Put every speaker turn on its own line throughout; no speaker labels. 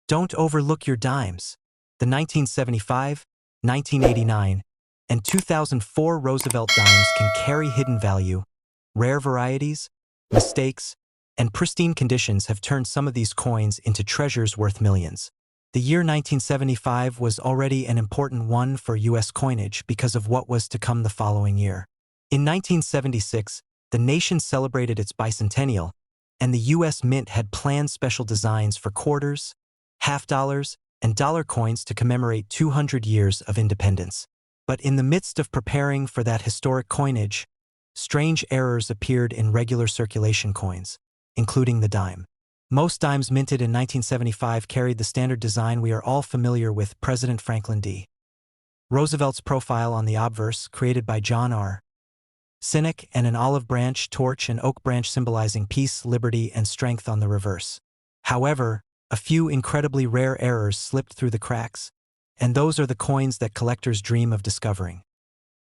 Don't overlook your dimes. The 1975, 1989, and 2004 Roosevelt dimes can carry hidden value. Rare varieties, mistakes, and pristine conditions have turned some of these coins into treasures worth millions. The year 1975 was already an important one for U.S. coinage because of what was to come the following year. In 1976, the nation celebrated its bicentennial, and the U.S. Mint had planned special designs for quarters, half dollars, and dollar coins to commemorate 200 years of independence. But in the midst of preparing for that historic coinage, strange errors appeared in regular circulation coins, including the dime. Most dimes minted in 1975 carried the standard design we are all familiar with: President Franklin D. Roosevelt's profile on the obverse, created by John R. Cynic, and an olive branch, torch, and oak branch symbolizing peace, liberty, and strength on the reverse. However, a few incredibly rare errors slipped through the cracks, and those are the coins that collectors dream of discovering.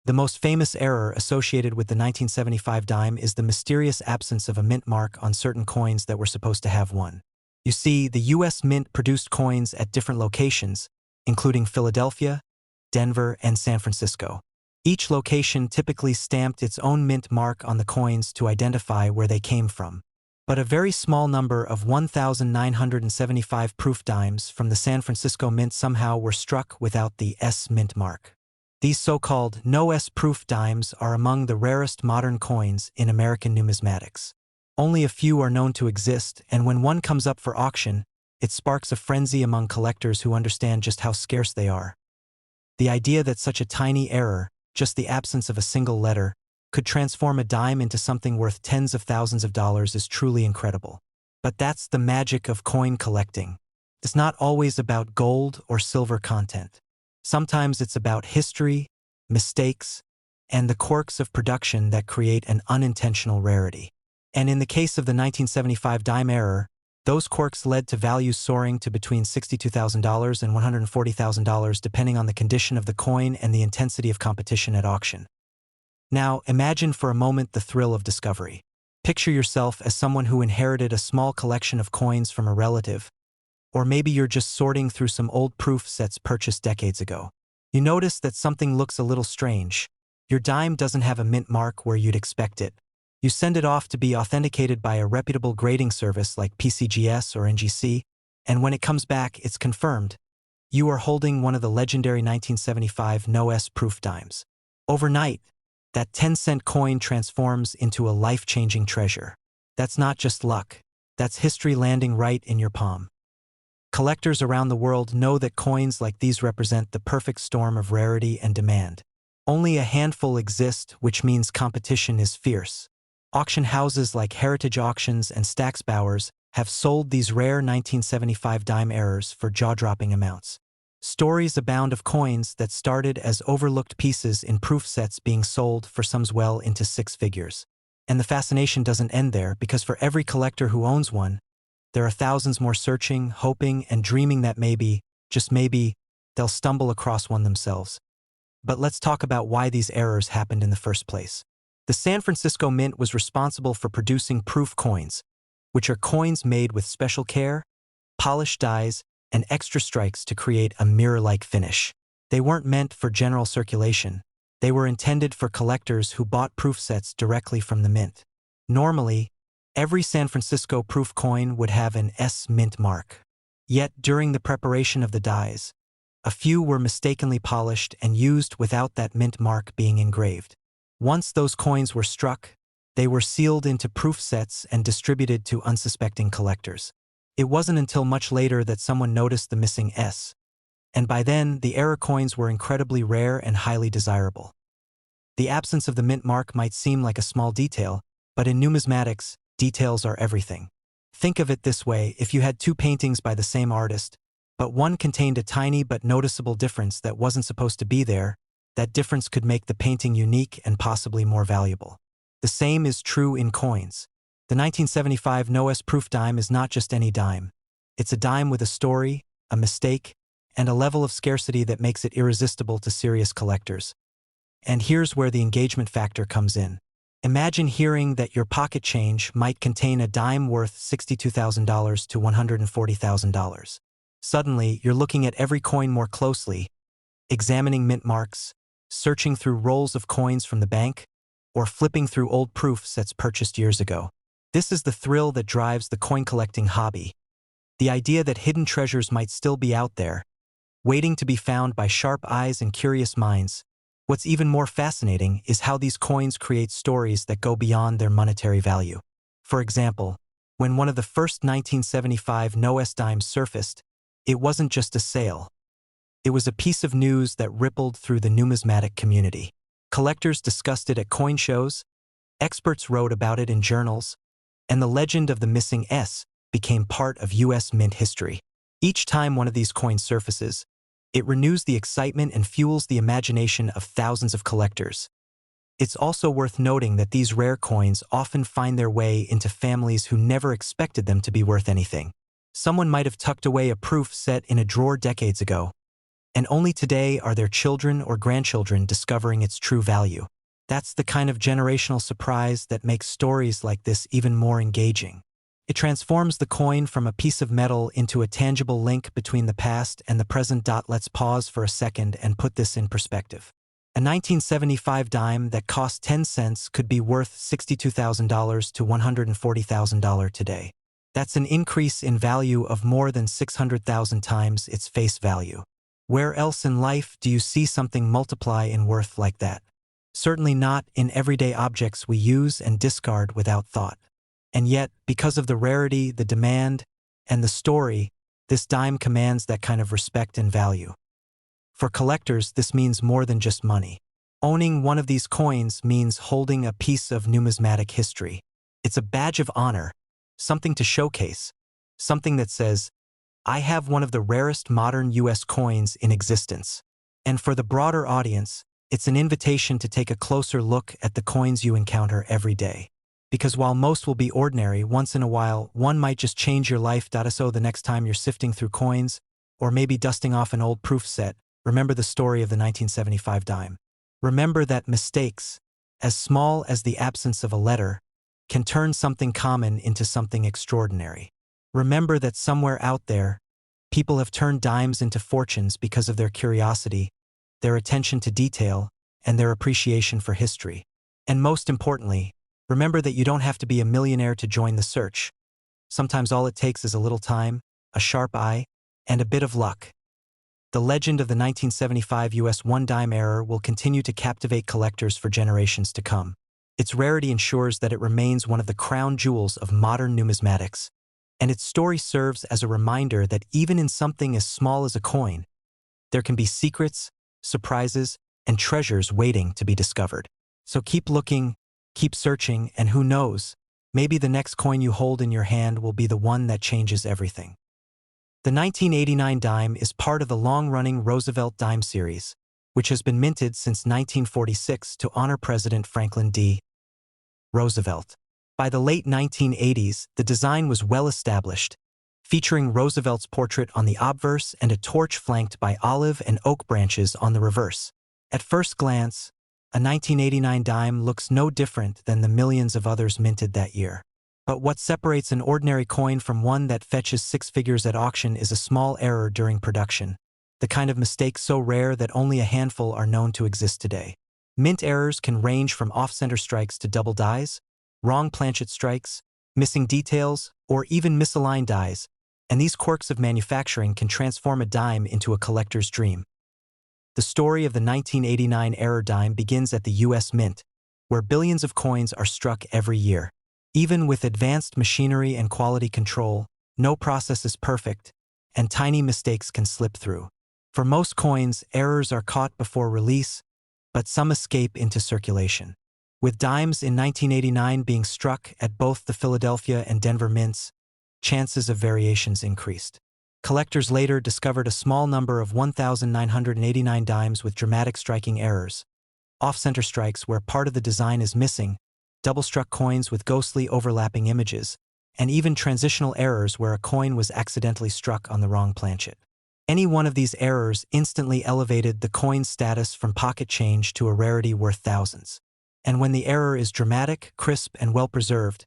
The most famous error associated with the 1975 dime is the mysterious absence of a mint mark on certain coins that were supposed to have one. You see, the U.S. Mint produced coins at different locations, including Philadelphia, Denver, and San Francisco. Each location typically stamped its own mint mark on the coins to identify where they came from. But a very small number of 1,975 proof dimes from the San Francisco Mint somehow were struck without the S mint mark. These so-called No-S proof dimes are among the rarest modern coins in American numismatics. Only a few are known to exist, and when one comes up for auction, it sparks a frenzy among collectors who understand just how scarce they are. The idea that such a tiny error, just the absence of a single letter, could transform a dime into something worth tens of thousands of dollars is truly incredible. But that's the magic of coin collecting. It's not always about gold or silver content. Sometimes it's about history, mistakes, and the quirks of production that create an unintentional rarity. And in the case of the 1975 dime error, those quirks led to values soaring to between $62,000 and $140,000 depending on the condition of the coin and the intensity of competition at auction. Now, imagine for a moment the thrill of discovery. Picture yourself as someone who inherited a small collection of coins from a relative, or maybe you're just sorting through some old proof sets purchased decades ago. You notice that something looks a little strange. Your dime doesn't have a mint mark where you'd expect it. You send it off to be authenticated by a reputable grading service like PCGS or NGC, and when it comes back, it's confirmed. You are holding one of the legendary 1975 No-S proof dimes. Overnight, that 10-cent coin transforms into a life-changing treasure. That's not just luck. That's history landing right in your palm. Collectors around the world know that coins like these represent the perfect storm of rarity and demand. Only a handful exist, which means competition is fierce. Auction houses like Heritage Auctions and Stack's Bowers have sold these rare 1975 dime errors for jaw-dropping amounts. Stories abound of coins that started as overlooked pieces in proof sets being sold for sums well into six figures. And the fascination doesn't end there, because for every collector who owns one, there are thousands more searching, hoping, and dreaming that maybe, just maybe, they'll stumble across one themselves. But let's talk about why these errors happened in the first place. The San Francisco Mint was responsible for producing proof coins, which are coins made with special care, polished dies, and extra strikes to create a mirror-like finish. They weren't meant for general circulation. They were intended for collectors who bought proof sets directly from the mint. Normally, every San Francisco proof coin would have an S mint mark. Yet during the preparation of the dies, a few were mistakenly polished and used without that mint mark being engraved. Once those coins were struck, they were sealed into proof sets and distributed to unsuspecting collectors. It wasn't until much later that someone noticed the missing S, and by then the error coins were incredibly rare and highly desirable. The absence of the mint mark might seem like a small detail, but in numismatics, details are everything. Think of it this way: if you had two paintings by the same artist, but one contained a tiny but noticeable difference that wasn't supposed to be there, that difference could make the painting unique and possibly more valuable. The same is true in coins. The 1975 No-S proof dime is not just any dime. It's a dime with a story, a mistake, and a level of scarcity that makes it irresistible to serious collectors. And here's where the engagement factor comes in. Imagine hearing that your pocket change might contain a dime worth $62,000 to $140,000. Suddenly, you're looking at every coin more closely, examining mint marks, searching through rolls of coins from the bank, or flipping through old proof sets purchased years ago. This is the thrill that drives the coin collecting hobby. The idea that hidden treasures might still be out there, waiting to be found by sharp eyes and curious minds. What's even more fascinating is how these coins create stories that go beyond their monetary value. For example, when one of the first 1975 No-S dimes surfaced, it wasn't just a sale. It was a piece of news that rippled through the numismatic community. Collectors discussed it at coin shows, experts wrote about it in journals, and the legend of the missing S became part of U.S. mint history. Each time one of these coins surfaces, it renews the excitement and fuels the imagination of thousands of collectors. It's also worth noting that these rare coins often find their way into families who never expected them to be worth anything. Someone might have tucked away a proof set in a drawer decades ago, and only today are their children or grandchildren discovering its true value. That's the kind of generational surprise that makes stories like this even more engaging. It transforms the coin from a piece of metal into a tangible link between the past and the present. Let's pause for a second and put this in perspective. A 1975 dime that cost 10 cents could be worth $62,000 to $140,000 today. That's an increase in value of more than 600,000 times its face value. Where else in life do you see something multiply in worth like that? Certainly not in everyday objects we use and discard without thought. And yet, because of the rarity, the demand, and the story, this dime commands that kind of respect and value. For collectors, this means more than just money. Owning one of these coins means holding a piece of numismatic history. It's a badge of honor, something to showcase, something that says, I have one of the rarest modern U.S. coins in existence. And for the broader audience, it's an invitation to take a closer look at the coins you encounter every day. Because while most will be ordinary, once in a while, one might just change your life. So the next time you're sifting through coins, or maybe dusting off an old proof set, remember the story of the 1975 dime. Remember that mistakes, as small as the absence of a letter, can turn something common into something extraordinary. Remember that somewhere out there, people have turned dimes into fortunes because of their curiosity, their attention to detail, and their appreciation for history. And most importantly, remember that you don't have to be a millionaire to join the search. Sometimes all it takes is a little time, a sharp eye, and a bit of luck. The legend of the 1975 US one-dime error will continue to captivate collectors for generations to come. Its rarity ensures that it remains one of the crown jewels of modern numismatics, and its story serves as a reminder that even in something as small as a coin, there can be secrets, surprises, and treasures waiting to be discovered. So keep looking, keep searching, and who knows, maybe the next coin you hold in your hand will be the one that changes everything. The 1989 dime is part of the long-running Roosevelt Dime series, which has been minted since 1946 to honor President Franklin D. Roosevelt. By the late 1980s, the design was well established, featuring Roosevelt's portrait on the obverse and a torch flanked by olive and oak branches on the reverse. At first glance, a 1989 dime looks no different than the millions of others minted that year. But what separates an ordinary coin from one that fetches six figures at auction is a small error during production, the kind of mistake so rare that only a handful are known to exist today. Mint errors can range from off-center strikes to double dies, wrong planchet strikes, missing details, or even misaligned dies, and these quirks of manufacturing can transform a dime into a collector's dream. The story of the 1989 error dime begins at the U.S. Mint, where billions of coins are struck every year. Even with advanced machinery and quality control, no process is perfect, and tiny mistakes can slip through. For most coins, errors are caught before release, but some escape into circulation. With dimes in 1989 being struck at both the Philadelphia and Denver mints, chances of variations increased. Collectors later discovered a small number of 1,989 dimes with dramatic striking errors, off-center strikes where part of the design is missing, double-struck coins with ghostly overlapping images, and even transitional errors where a coin was accidentally struck on the wrong planchet. Any one of these errors instantly elevated the coin's status from pocket change to a rarity worth thousands. And when the error is dramatic, crisp, and well-preserved,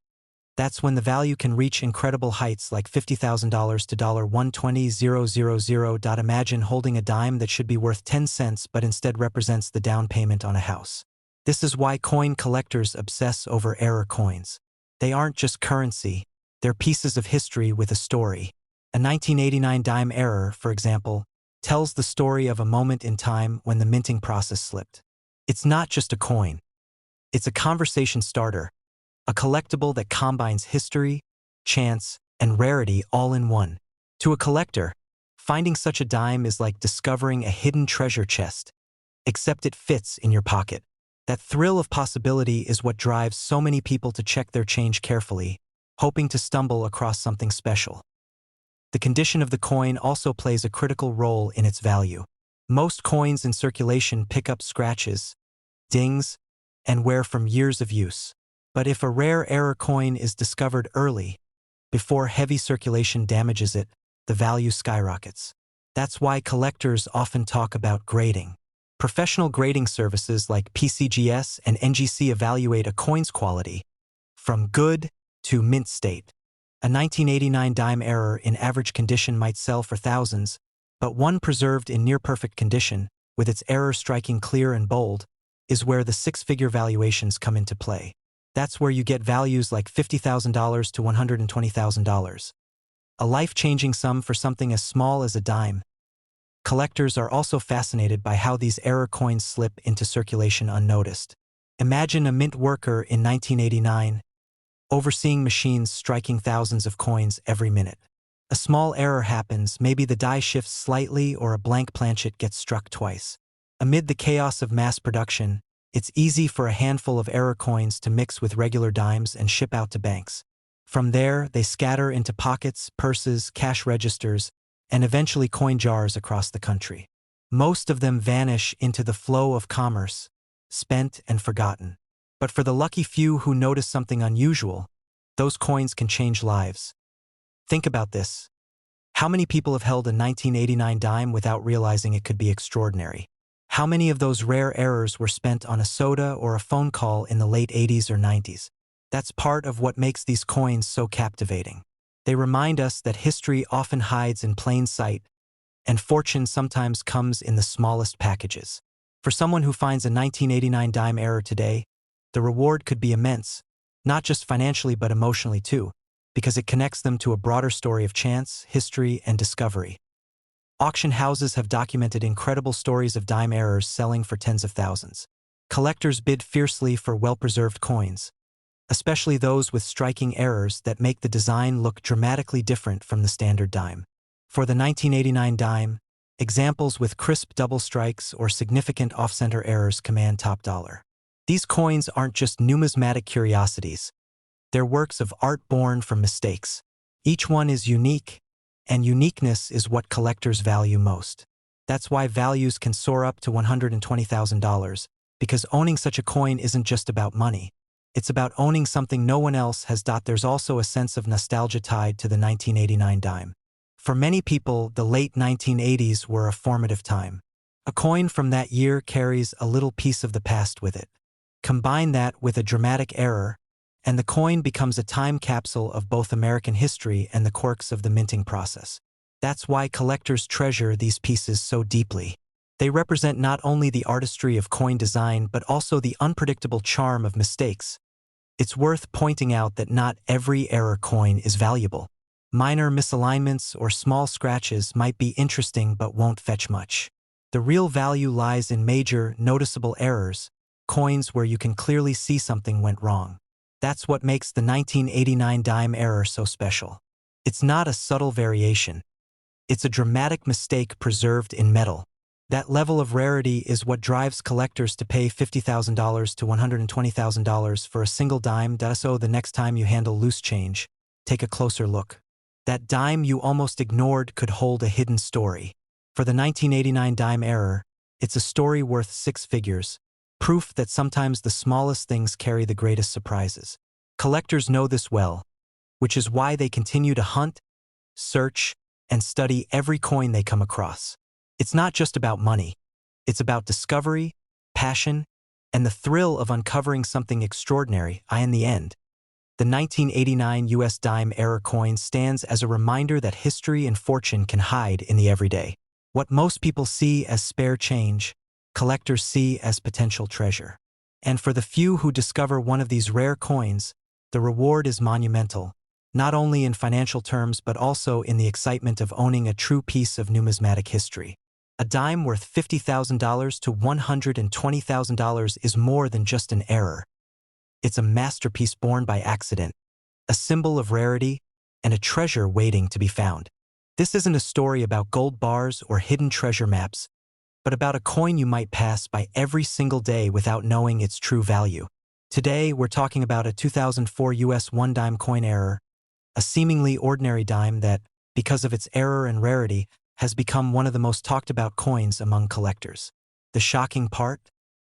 That's when the value can reach incredible heights like $50,000 to $120,000. Imagine holding a dime that should be worth 10 cents but instead represents the down payment on a house. This is why coin collectors obsess over error coins. They aren't just currency, they're pieces of history with a story. A 1989 dime error, for example, tells the story of a moment in time when the minting process slipped. It's not just a coin. It's a conversation starter, a collectible that combines history, chance, and rarity all in one. To a collector, finding such a dime is like discovering a hidden treasure chest, except it fits in your pocket. That thrill of possibility is what drives so many people to check their change carefully, hoping to stumble across something special. The condition of the coin also plays a critical role in its value. Most coins in circulation pick up scratches, dings, and wear from years of use. But if a rare error coin is discovered early, before heavy circulation damages it, the value skyrockets. That's why collectors often talk about grading. Professional grading services like PCGS and NGC evaluate a coin's quality, from good to mint state. A 1989 dime error in average condition might sell for thousands, but one preserved in near-perfect condition, with its error striking clear and bold, is where the six-figure valuations come into play. That's where you get values like $50,000 to $120,000. A life-changing sum for something as small as a dime. Collectors are also fascinated by how these error coins slip into circulation unnoticed. Imagine a mint worker in 1989, overseeing machines striking thousands of coins every minute. A small error happens, maybe the die shifts slightly or a blank planchet gets struck twice. Amid the chaos of mass production, it's easy for a handful of error coins to mix with regular dimes and ship out to banks. From there, they scatter into pockets, purses, cash registers, and eventually coin jars across the country. Most of them vanish into the flow of commerce, spent and forgotten. But for the lucky few who notice something unusual, those coins can change lives. Think about this. How many people have held a 1989 dime without realizing it could be extraordinary? How many of those rare errors were spent on a soda or a phone call in the late 80s or 90s? That's part of what makes these coins so captivating. They remind us that history often hides in plain sight, and fortune sometimes comes in the smallest packages. For someone who finds a 1989 dime error today, the reward could be immense, not just financially but emotionally too, because it connects them to a broader story of chance, history, and discovery. Auction houses have documented incredible stories of dime errors selling for tens of thousands. Collectors bid fiercely for well-preserved coins, especially those with striking errors that make the design look dramatically different from the standard dime. For the 1989 dime, examples with crisp double strikes or significant off-center errors command top dollar. These coins aren't just numismatic curiosities. They're works of art born from mistakes. Each one is unique, and uniqueness is what collectors value most. That's why values can soar up to $120,000, because owning such a coin isn't just about money. It's about owning something no one else has. There's also a sense of nostalgia tied to the 1989 dime. For many people, the late 1980s were a formative time. A coin from that year carries a little piece of the past with it. Combine that with a dramatic error, and the coin becomes a time capsule of both American history and the quirks of the minting process. That's why collectors treasure these pieces so deeply. They represent not only the artistry of coin design but also the unpredictable charm of mistakes. It's worth pointing out that not every error coin is valuable. Minor misalignments or small scratches might be interesting but won't fetch much. The real value lies in major, noticeable errors, coins where you can clearly see something went wrong. That's what makes the 1989 dime error so special. It's not a subtle variation. It's a dramatic mistake preserved in metal. That level of rarity is what drives collectors to pay $50,000 to $120,000 for a single dime. So the next time you handle loose change, take a closer look. That dime you almost ignored could hold a hidden story. For the 1989 dime error, it's a story worth six figures. Proof that sometimes the smallest things carry the greatest surprises. Collectors know this well, which is why they continue to hunt, search, and study every coin they come across. It's not just about money. It's about discovery, passion, and the thrill of uncovering something extraordinary. In the end, The 1989 US dime error coin stands as a reminder that history and fortune can hide in the everyday. What most people see as spare change, collectors see as potential treasure. And for the few who discover one of these rare coins, the reward is monumental, not only in financial terms but also in the excitement of owning a true piece of numismatic history. A dime worth $50,000 to $120,000 is more than just an error. It's a masterpiece born by accident, a symbol of rarity, and a treasure waiting to be found. This isn't a story about gold bars or hidden treasure maps, but about a coin you might pass by every single day without knowing its true value. Today, we're talking about a 2004 US 1 dime coin error, a seemingly ordinary dime that, because of its error and rarity, has become one of the most talked about coins among collectors. The shocking part?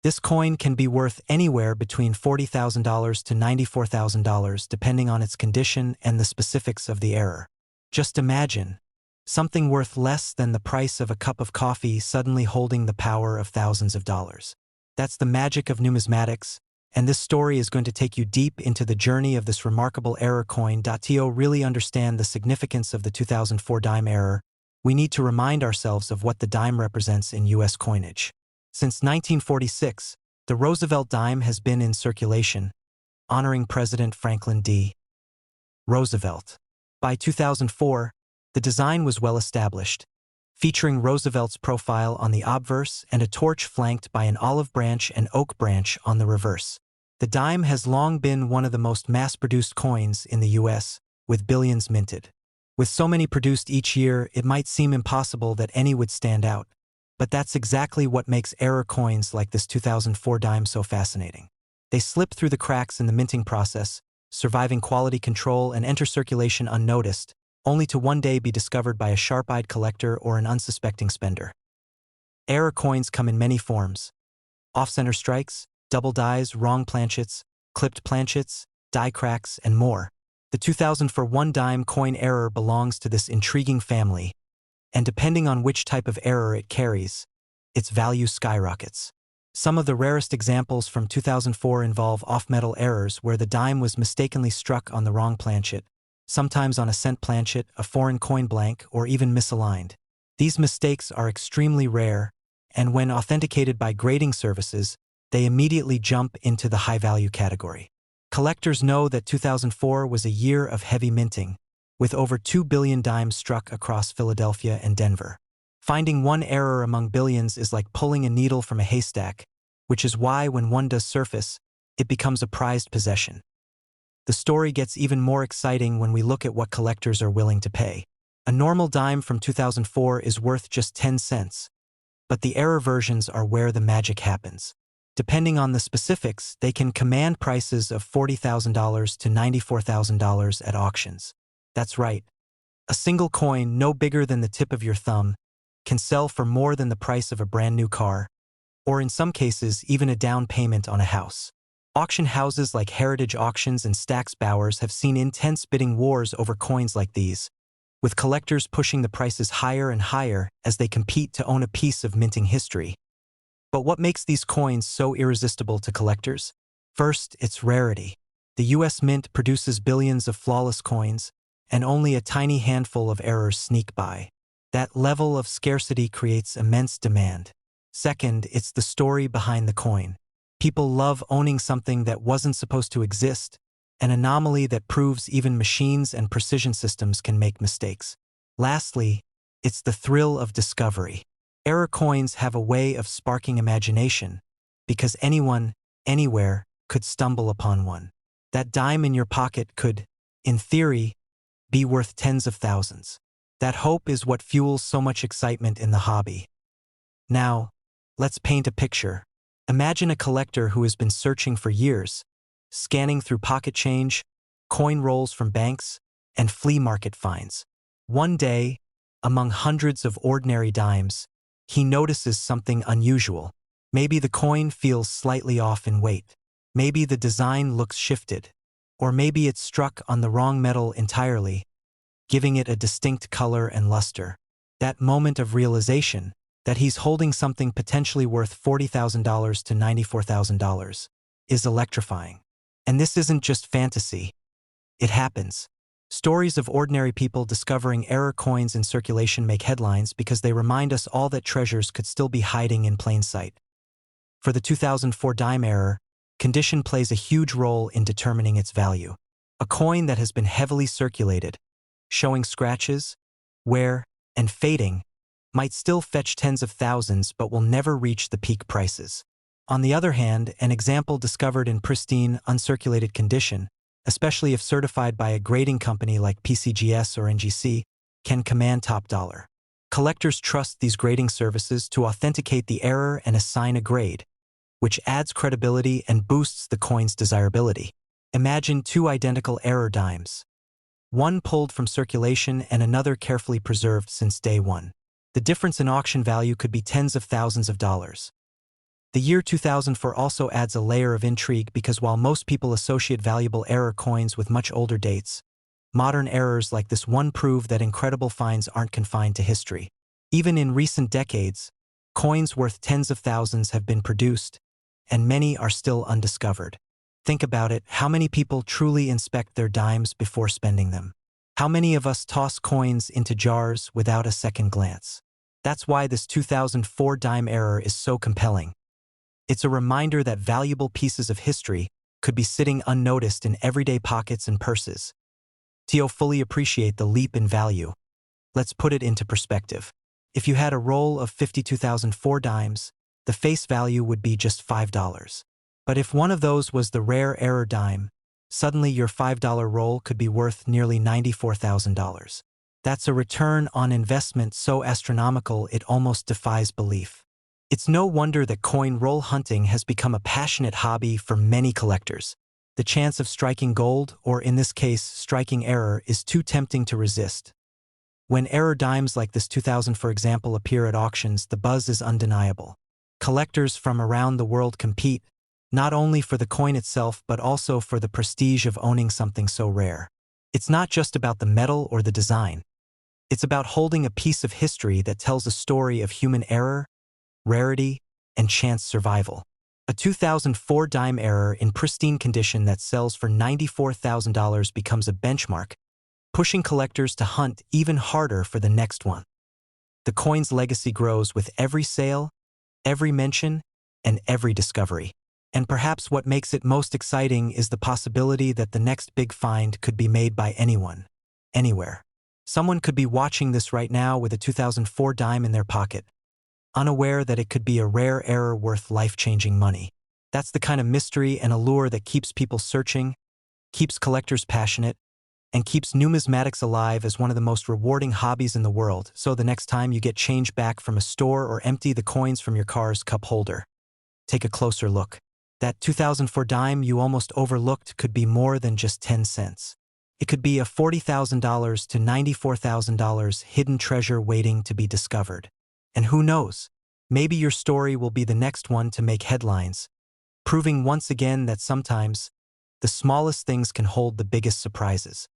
This coin can be worth anywhere between $40,000 to $94,000 depending on its condition and the specifics of the error. Just imagine, something worth less than the price of a cup of coffee suddenly holding the power of thousands of dollars. That's the magic of numismatics, and this story is going to take you deep into the journey of this remarkable error coin. To really understand the significance of the 2004 dime error, we need to remind ourselves of what the dime represents in US coinage. Since 1946, the Roosevelt dime has been in circulation, honoring President Franklin D. Roosevelt. By 2004, the design was well established, featuring Roosevelt's profile on the obverse and a torch flanked by an olive branch and oak branch on the reverse. The dime has long been one of the most mass-produced coins in the US, with billions minted. With so many produced each year, it might seem impossible that any would stand out. But that's exactly what makes error coins like this 2004 dime so fascinating. They slip through the cracks in the minting process, surviving quality control and enter circulation unnoticed, only to one day be discovered by a sharp-eyed collector or an unsuspecting spender. Error coins come in many forms: off-center strikes, double dies, wrong planchets, clipped planchets, die cracks, and more. The 2004 1 dime coin error belongs to this intriguing family, and depending on which type of error it carries, its value skyrockets. Some of the rarest examples from 2004 involve off-metal errors where the dime was mistakenly struck on the wrong planchet, sometimes on a cent planchet, a foreign coin blank, or even misaligned. These mistakes are extremely rare, and when authenticated by grading services, they immediately jump into the high-value category. Collectors know that 2004 was a year of heavy minting, with over 2 billion dimes struck across Philadelphia and Denver. Finding one error among billions is like pulling a needle from a haystack, which is why when one does surface, it becomes a prized possession. The story gets even more exciting when we look at what collectors are willing to pay. A normal dime from 2004 is worth just 10 cents, but the error versions are where the magic happens. Depending on the specifics, they can command prices of $40,000 to $94,000 at auctions. That's right. A single coin no bigger than the tip of your thumb can sell for more than the price of a brand new car, or in some cases even a down payment on a house. Auction houses like Heritage Auctions and Stack's Bowers have seen intense bidding wars over coins like these, with collectors pushing the prices higher and higher as they compete to own a piece of minting history. But what makes these coins so irresistible to collectors? First, its rarity. The US Mint produces billions of flawless coins, and only a tiny handful of errors sneak by. That level of scarcity creates immense demand. Second, it's the story behind the coin. People love owning something that wasn't supposed to exist, an anomaly that proves even machines and precision systems can make mistakes. Lastly, it's the thrill of discovery. Error coins have a way of sparking imagination, because anyone, anywhere, could stumble upon one. That dime in your pocket could, in theory, be worth tens of thousands. That hope is what fuels so much excitement in the hobby. Now, let's paint a picture. Imagine a collector who has been searching for years, scanning through pocket change, coin rolls from banks, and flea market finds. One day, among hundreds of ordinary dimes, he notices something unusual. Maybe the coin feels slightly off in weight. Maybe the design looks shifted. Or maybe it's struck on the wrong metal entirely, giving it a distinct color and luster. That moment of realization, that he's holding something potentially worth $40,000 to $94,000, is electrifying. And this isn't just fantasy. It happens. Stories of ordinary people discovering error coins in circulation make headlines because they remind us all that treasures could still be hiding in plain sight. For the 2004 dime error, condition plays a huge role in determining its value. A coin that has been heavily circulated, showing scratches, wear, and fading, might still fetch tens of thousands but will never reach the peak prices. On the other hand, an example discovered in pristine, uncirculated condition, especially if certified by a grading company like PCGS or NGC, can command top dollar. Collectors trust these grading services to authenticate the error and assign a grade, which adds credibility and boosts the coin's desirability. Imagine two identical error dimes, one pulled from circulation and another carefully preserved since day one. The difference in auction value could be tens of thousands of dollars. The year 2004 also adds a layer of intrigue because while most people associate valuable error coins with much older dates, modern errors like this one prove that incredible finds aren't confined to history. Even in recent decades, coins worth tens of thousands have been produced, and many are still undiscovered. Think about it, how many people truly inspect their dimes before spending them? How many of us toss coins into jars without a second glance? That's why this 2004 dime error is so compelling. It's a reminder that valuable pieces of history could be sitting unnoticed in everyday pockets and purses. To fully appreciate the leap in value, let's put it into perspective. If you had a roll of 52,004 dimes, the face value would be just $5. But if one of those was the rare error dime, suddenly your $5 roll could be worth nearly $94,000. That's a return on investment so astronomical it almost defies belief. It's no wonder that coin roll hunting has become a passionate hobby for many collectors. The chance of striking gold, or in this case, striking error, is too tempting to resist. When error dimes like this 2000, for example, appear at auctions, the buzz is undeniable. Collectors from around the world compete, not only for the coin itself but also for the prestige of owning something so rare. It's not just about the metal or the design. It's about holding a piece of history that tells a story of human error, rarity, and chance survival. A 2004 dime error in pristine condition that sells for $94,000 becomes a benchmark, pushing collectors to hunt even harder for the next one. The coin's legacy grows with every sale, every mention, and every discovery. And perhaps what makes it most exciting is the possibility that the next big find could be made by anyone, anywhere. Someone could be watching this right now with a 2004 dime in their pocket, unaware that it could be a rare error worth life-changing money. That's the kind of mystery and allure that keeps people searching, keeps collectors passionate, and keeps numismatics alive as one of the most rewarding hobbies in the world. So the next time you get change back from a store or empty the coins from your car's cup holder, take a closer look. That 2004 dime you almost overlooked could be more than just 10 cents. It could be a $40,000 to $94,000 hidden treasure waiting to be discovered. And who knows, maybe your story will be the next one to make headlines, proving once again that sometimes the smallest things can hold the biggest surprises.